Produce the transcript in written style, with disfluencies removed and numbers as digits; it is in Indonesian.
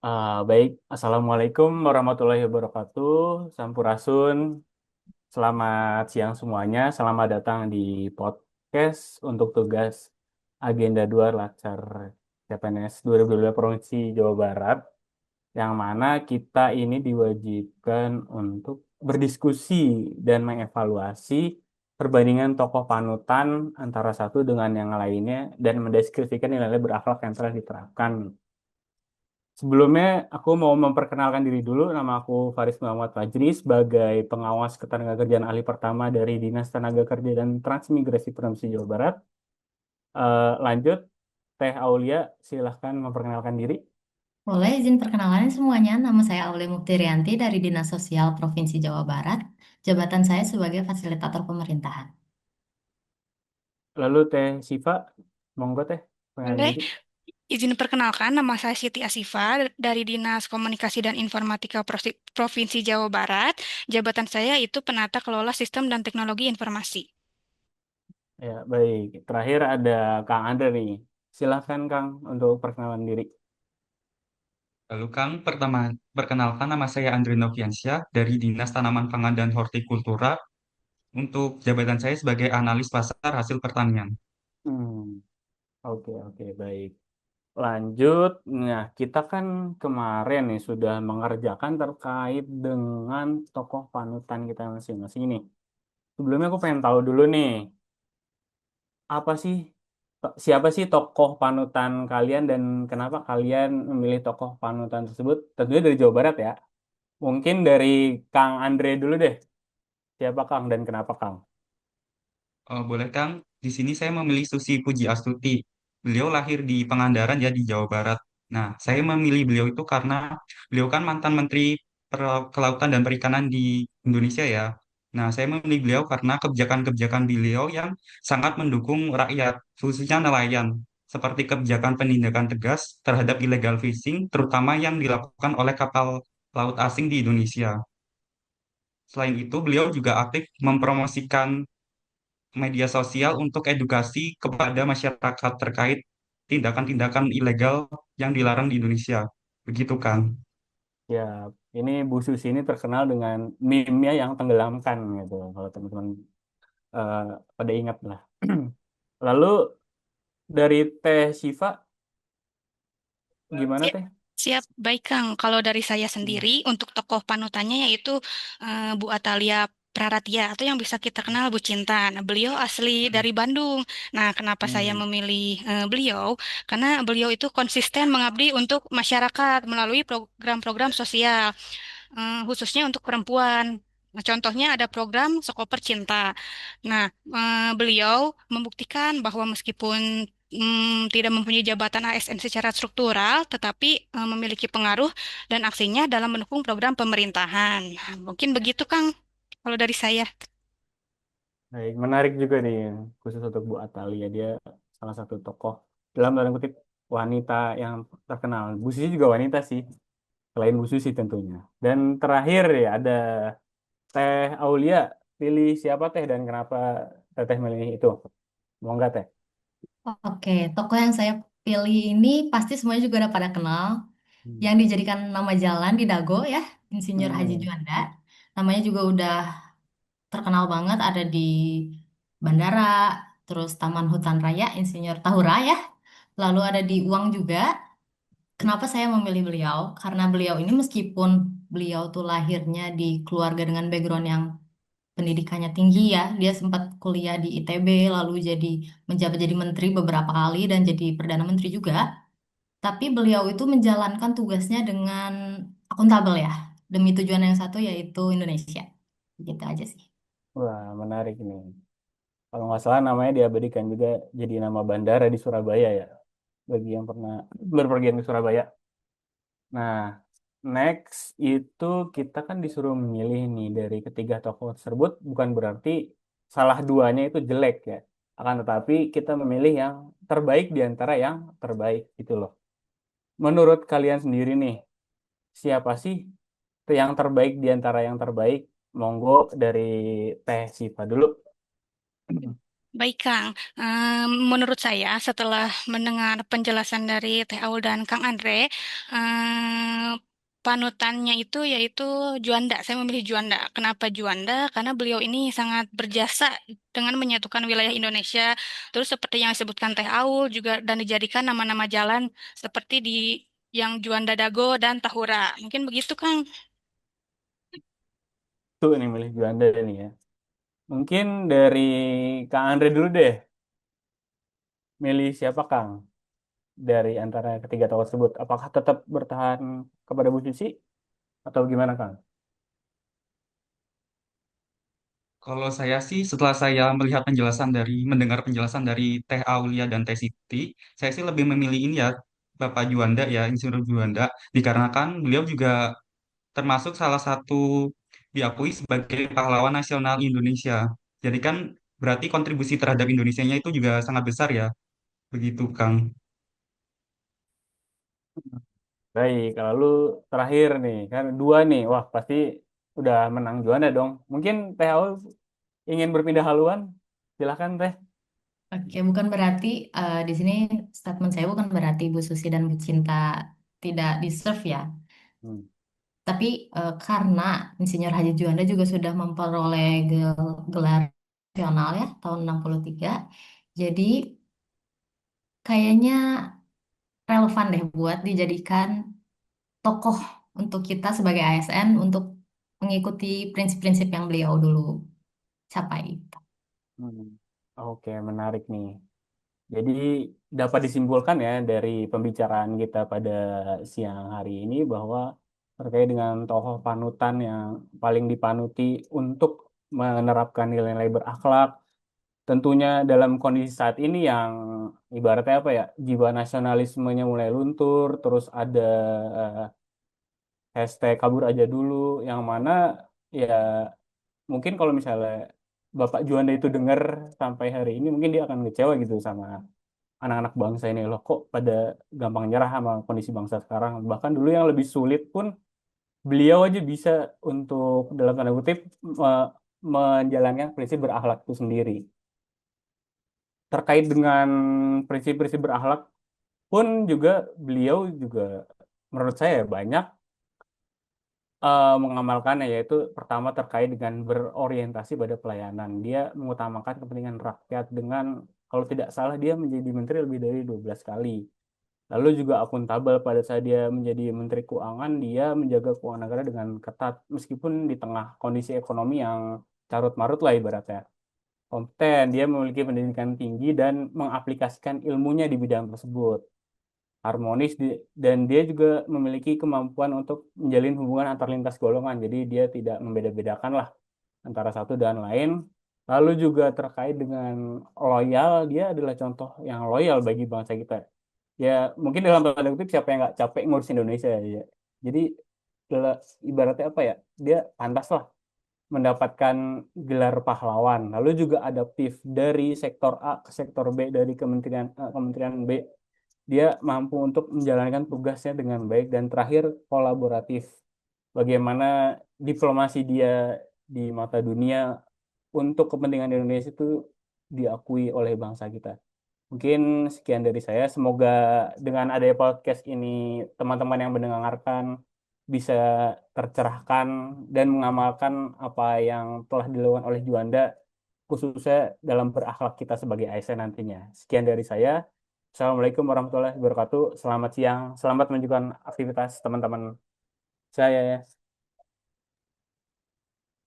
Baik, Assalamualaikum warahmatullahi wabarakatuh. Sampurasun, selamat siang semuanya. Selamat datang di podcast untuk tugas Agenda 2 Lacar CPNS 2022 Provinsi Jawa Barat, yang mana kita ini diwajibkan untuk berdiskusi dan mengevaluasi perbandingan tokoh panutan antara satu dengan yang lainnya dan mendeskripsikan nilai-nilai berakhlak yang telah diterapkan. Sebelumnya, aku mau memperkenalkan diri dulu. Nama aku Faris Muhammad Fajri sebagai pengawas ketenagakerjaan ahli pertama dari Dinas Tenaga Kerja dan Transmigrasi Provinsi Jawa Barat. Lanjut, Teh Aulia, silahkan memperkenalkan diri. Boleh izin perkenalan semuanya, nama saya Aulia Muktirianti dari Dinas Sosial Provinsi Jawa Barat. Jabatan saya sebagai fasilitator pemerintahan. Lalu Teh Siva, monggo Teh, perkenalkan Boleh, diri. izin perkenalkan nama saya Siti Asifa dari Dinas Komunikasi dan Informatika Provinsi Jawa Barat. Jabatan saya itu penata kelola sistem dan teknologi informasi. Ya, baik. Terakhir ada Kang Andre nih. Silahkan Kang untuk perkenalan diri. Lalu Kang, perkenalkan nama saya Andre Noviansyah dari Dinas Tanaman Pangan dan Hortikultura untuk jabatan saya sebagai analis pasar hasil pertanian. Hmm, oke, oke, baik. Lanjut, nah kita kan kemarin nih sudah mengerjakan terkait dengan tokoh panutan kita masing-masing nih. Sebelumnya aku pengen tahu dulu nih, apa sih, siapa sih tokoh panutan kalian dan kenapa kalian memilih tokoh panutan tersebut? Tentunya dari Jawa Barat ya. Mungkin dari Kang Andre dulu deh. Siapa Kang dan kenapa Kang? Boleh Kang, di sini saya memilih Susi Puji Astuti. Beliau lahir di Pangandaran ya di Jawa Barat. Nah, saya memilih beliau itu karena beliau kan mantan Menteri Kelautan dan Perikanan di Indonesia ya. Nah, saya memilih beliau karena kebijakan-kebijakan beliau yang sangat mendukung rakyat, khususnya nelayan, seperti kebijakan penindakan tegas terhadap illegal fishing, terutama yang dilakukan oleh kapal laut asing di Indonesia. Selain itu, beliau juga aktif mempromosikan media sosial untuk edukasi kepada masyarakat terkait tindakan-tindakan ilegal yang dilarang di Indonesia. Begitu, Kang. Ya, ini Bu Susi ini terkenal dengan meme-nya yang tenggelamkan gitu. Kalau teman-teman eh, pada ingat lah. Lalu dari Teh Shiva gimana Siap, Teh? siap, baik Kang. Kalau dari saya Hmm. sendiri, untuk tokoh panutannya yaitu Bu Atalia Praratia atau yang bisa kita kenal Bu Cinta. Nah, beliau asli dari Bandung. Nah, kenapa saya Hmm. memilih beliau? Karena beliau itu konsisten mengabdi untuk masyarakat melalui program-program sosial, khususnya untuk perempuan. Nah, contohnya ada program Sekoper Cinta. Nah, beliau membuktikan bahwa meskipun tidak mempunyai jabatan ASN secara struktural, tetapi memiliki pengaruh dan aksinya dalam mendukung program pemerintahan. Nah, mungkin begitu, Kang, kalau dari saya. Baik, menarik juga nih khusus untuk Bu Atalia. Dia salah satu tokoh dalam tanda kutip wanita yang terkenal. Bu Susi juga wanita sih, selain Bu Susi tentunya. Dan terakhir ya ada Teh Aulia. Pilih siapa Teh dan kenapa Teteh milih itu? Mau nggak Teh? Oke, tokoh yang saya pilih ini pasti semuanya juga udah pada kenal. Hmm. Yang dijadikan nama jalan di Dago ya, Insinyur Haji Hmm. Juanda. Namanya juga udah terkenal banget, ada di bandara, terus Taman Hutan Raya Insinyur Tahura ya. Lalu ada di Uang juga. Kenapa saya memilih beliau? Karena beliau ini meskipun beliau tuh lahirnya di keluarga dengan background yang pendidikannya tinggi ya, dia sempat kuliah di ITB, lalu menjabat jadi menteri beberapa kali dan jadi perdana menteri juga. Tapi beliau itu menjalankan tugasnya dengan akuntabel ya, demi tujuan yang satu yaitu Indonesia. Gitu aja sih. Wah, menarik ini. Kalau nggak salah namanya diabadikan juga jadi nama bandara di Surabaya ya. Bagi yang pernah berpergian ke Surabaya. Nah, next itu kita kan disuruh memilih nih dari ketiga tokoh tersebut bukan berarti salah duanya itu jelek ya. Akan tetapi kita memilih yang terbaik di antara yang terbaik gitu loh. Menurut kalian sendiri nih, siapa sih yang terbaik di antara yang terbaik? Monggo dari Teh Siva dulu. Baik, Kang. Menurut saya, setelah mendengar penjelasan dari Teh Aul dan Kang Andre, panutannya itu yaitu Juanda. Saya memilih Juanda. Kenapa Juanda? Karena beliau ini sangat berjasa dengan menyatukan wilayah Indonesia. Terus seperti yang disebutkan Teh Aul juga dan dijadikan nama-nama jalan seperti di yang Juanda Dago dan Tahura. Mungkin begitu, Kang. Tuh nih milih Juanda nih ya. Mungkin dari Kang Andre dulu deh. Milih siapa Kang? Dari antara ketiga tokoh tersebut. Apakah tetap bertahan kepada Bu Susi atau gimana Kang? Kalau saya sih setelah saya melihat mendengar penjelasan dari Teh Aulia dan Teh Siti, saya sih lebih memilih ini ya, Bapak Juanda ya, Insinyur Juanda, dikarenakan beliau juga termasuk salah satu diakui sebagai pahlawan nasional Indonesia. Jadi kan berarti kontribusi terhadap Indonesianya itu juga sangat besar ya, begitu Kang. Baik, lalu terakhir nih, kan dua nih, wah pasti udah menang Juanda dong. Mungkin Teh Aul ingin berpindah haluan? Silahkan Teh. Oke, bukan berarti di sini statement saya bukan berarti Bu Susi dan Bu Cinta tidak deserve ya. Hmm. Tapi karena Insinyur Haji Juanda juga sudah memperoleh gelar nasional ya tahun 63. Jadi kayaknya relevan deh buat dijadikan tokoh untuk kita sebagai ASN untuk mengikuti prinsip-prinsip yang beliau dulu capai. Hmm. Oke, menarik nih. Jadi dapat disimpulkan ya dari pembicaraan kita pada siang hari ini bahwa terkait dengan tokoh panutan yang paling dipanuti untuk menerapkan nilai-nilai berakhlak, tentunya dalam kondisi saat ini yang ibaratnya apa ya, jiwa nasionalismenya mulai luntur, terus ada eh, hashtag kabur aja dulu, yang mana ya mungkin kalau misalnya Bapak Juanda itu dengar sampai hari ini mungkin dia akan kecewa gitu sama anak-anak bangsa ini loh kok pada gampang nyerah sama kondisi bangsa sekarang. Bahkan dulu yang lebih sulit pun beliau aja bisa untuk dalam tanda kutip me- menjalankan prinsip berakhlak itu sendiri. Terkait dengan prinsip-prinsip berakhlak pun juga beliau juga menurut saya banyak mengamalkannya, yaitu pertama terkait dengan berorientasi pada pelayanan. Dia mengutamakan kepentingan rakyat dengan kalau tidak salah dia menjadi menteri lebih dari 12 kali. Lalu juga akuntabel pada saat dia menjadi Menteri Keuangan, dia menjaga keuangan negara dengan ketat meskipun di tengah kondisi ekonomi yang carut marut lah ibaratnya. Kompeten, dia memiliki pendidikan tinggi dan mengaplikasikan ilmunya di bidang tersebut. Harmonis dan dia juga memiliki kemampuan untuk menjalin hubungan antar lintas golongan. Jadi dia tidak membeda-bedakan lah antara satu dan lain. Lalu juga terkait dengan loyal, dia adalah contoh yang loyal bagi bangsa kita. Ya mungkin dalam tanda kutip siapa yang nggak capek ngurus Indonesia ya. Jadi ibaratnya apa ya, dia pantas lah mendapatkan gelar pahlawan. Lalu juga adaptif dari sektor A ke sektor B, dari kementerian A ke kementerian B, dia mampu untuk menjalankan tugasnya dengan baik. Dan terakhir kolaboratif, bagaimana diplomasi dia di mata dunia untuk kepentingan Indonesia itu diakui oleh bangsa kita. Mungkin sekian dari saya. Semoga dengan adanya podcast ini, teman-teman yang mendengarkan bisa tercerahkan dan mengamalkan apa yang telah dilakukan oleh Juanda, khususnya dalam berakhlak kita sebagai ASN nantinya. Sekian dari saya. Assalamualaikum warahmatullahi wabarakatuh. Selamat siang. Selamat menunjukkan aktivitas teman-teman saya.